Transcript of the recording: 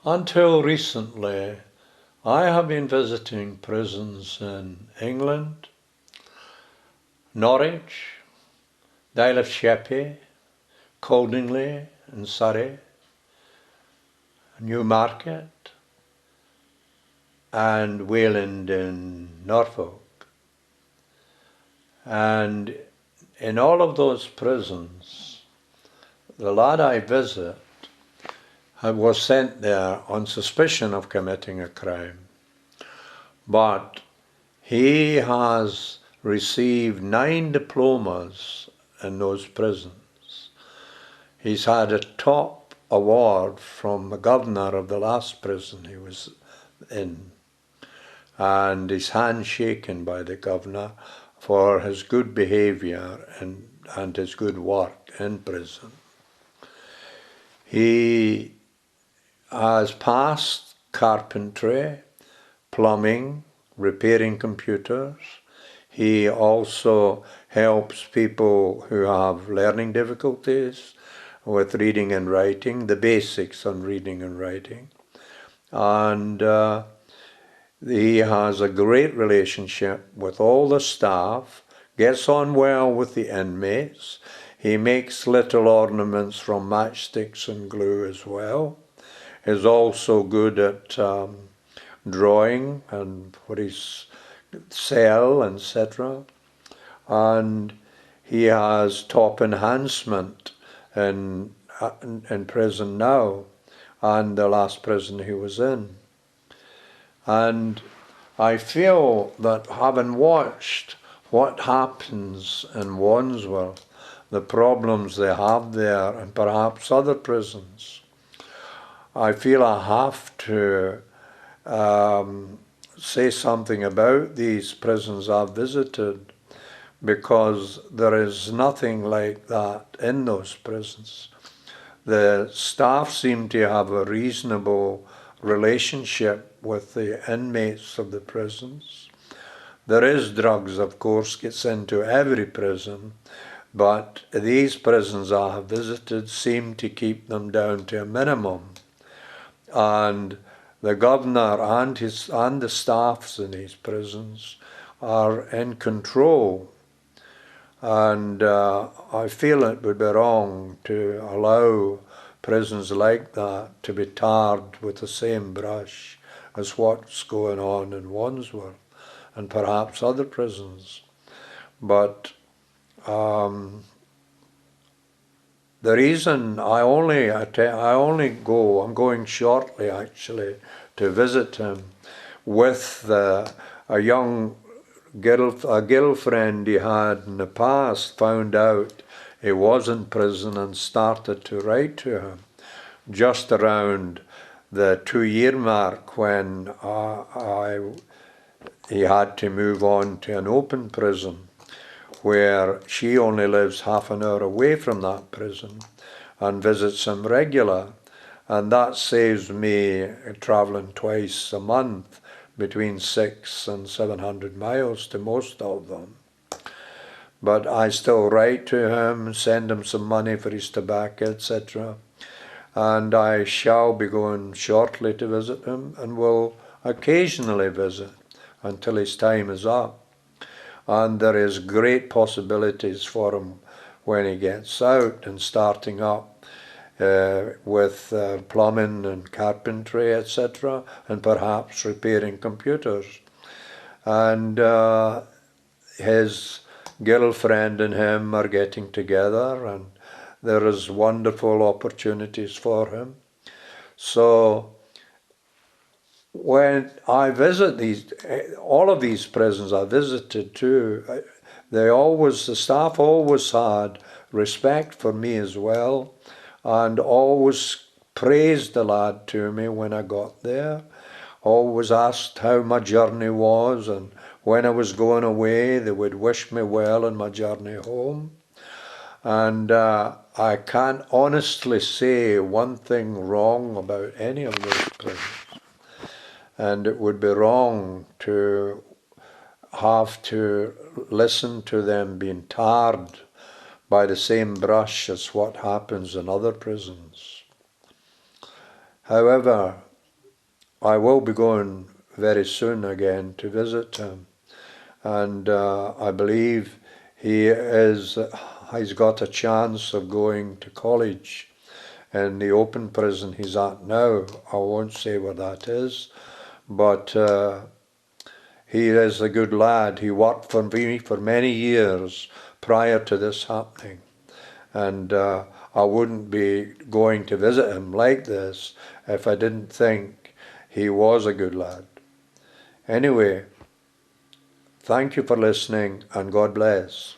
Until recently, I have been visiting prisons in England, Norwich, the Isle of Sheppey, Coldingley in Surrey, Newmarket, and Wayland in Norfolk. And in all of those prisons, the lad I visit was sent there on suspicion of committing a crime. But he has received 9 diplomas in those prisons. He's had a top award from the governor of the last prison he was in, and his hand shaken by the governor for his good behaviour and his good work in prison. He has passed carpentry, plumbing, repairing computers. He also helps people who have learning difficulties with reading and writing, the basics on reading and writing. And he has a great relationship with all the staff, gets on well with the inmates. He makes little ornaments from matchsticks and glue as well. Is also good at drawing and for his cell, etc. And he has top enhancement in prison now, and the last prison he was in. And I feel that having watched what happens in Wandsworth, the problems they have there, and perhaps other prisons, I feel I have to say something about these prisons I've visited, because there is nothing like that in those prisons. The staff seem to have a reasonable relationship with the inmates of the prisons. There is drugs, of course, gets into every prison, but these prisons I have visited seem to keep them down to a minimum. And the governor and the staffs in these prisons are in control. And I feel it would be wrong to allow prisons like that to be tarred with the same brush as what's going on in Wandsworth and perhaps other prisons. But the reason I'm going shortly actually to visit him with a girlfriend he had in the past, found out he was in prison and started to write to him just around the 2-year mark when he had to move on to an open prison, where she only lives half an hour away from that prison and visits him regular. And that saves me travelling twice a month between 600 and 700 miles to most of them. But I still write to him, send him some money for his tobacco, etc. And I shall be going shortly to visit him, and will occasionally visit until his time is up. And there is great possibilities for him when he gets out and starting up with plumbing and carpentry, etc., and perhaps repairing computers. And his girlfriend and him are getting together, and there is wonderful opportunities for him. So when I visit all of these prisons I visited too, the staff always had respect for me as well, and always praised the lad to me when I got there. Always asked how my journey was, and when I was going away, they would wish me well on my journey home. And I can't honestly say one thing wrong about any of those prisons. And it would be wrong to have to listen to them being tarred by the same brush as what happens in other prisons. However, I will be going very soon again to visit him. And I believe he's got a chance of going to college in the open prison he's at now. I won't say where that is, but he is a good lad. He worked for me for many years prior to this happening. And I wouldn't be going to visit him like this if I didn't think he was a good lad. Anyway, thank you for listening, and God bless.